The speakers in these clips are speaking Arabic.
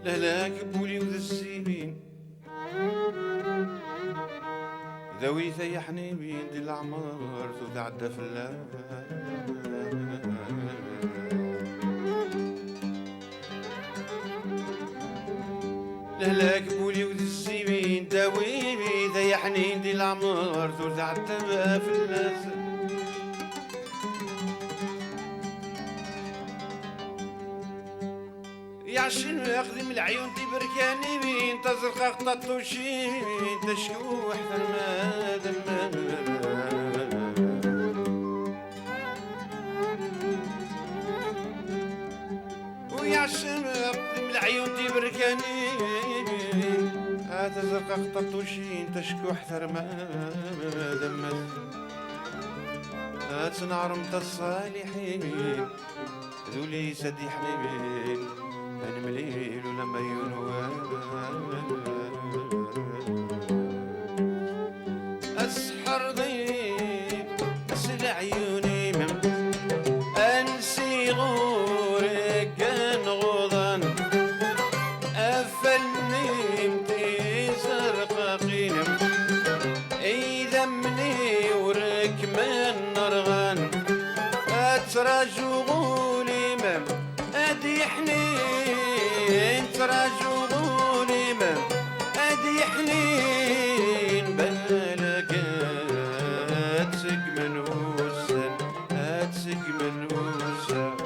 لهلاك بولي وذا السيبين ذوي ثيحني بين دي العمر تتعدى في الله لهلاك بولي وذا السيبين ذوي ثيحني دي العمر تتعدى في الله يعشن ويخدم العيون تبركاني بين تزرق ططوشين تشكو احسن ما دم ويعشن ويخدم العيون تبركاني تزرق ططوشين تشكو احسن ما دم تنعرم الصالحين ذولي سدي حبيبين أنا مليل ولما أسحر ضيب أسل عيوني من أنسي غورك كان غضن أفلني متزرقاقين إذا مني ورك من نرغن أترجو غولي من أدي حنين تراجو غولي من أدي حنين بالك أتسق من وسن أتسق من وسن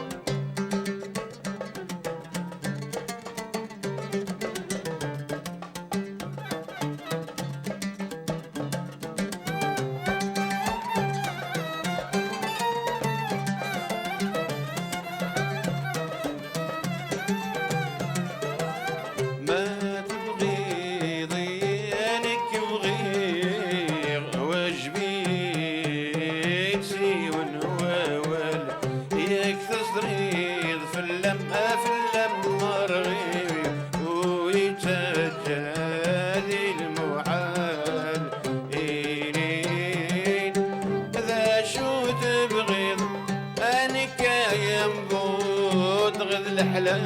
الحلال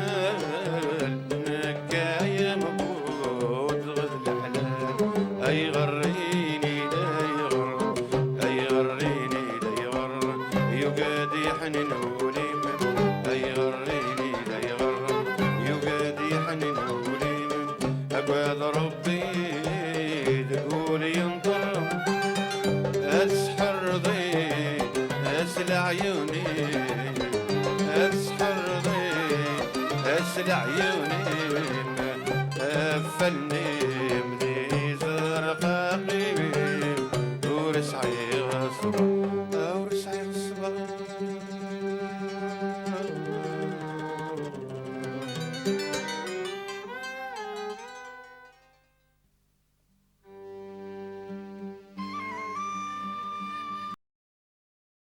نكاية مبود غد الحلال أي غريني لا يغر أي غريني لا يغر يقادي حنين ولي من أي غريني لا يغر يقادي حنين ولي من أباد ربي تقول ينطر أسحر ضي أسل عيوني أسحر ضي أسل عيوني أفلني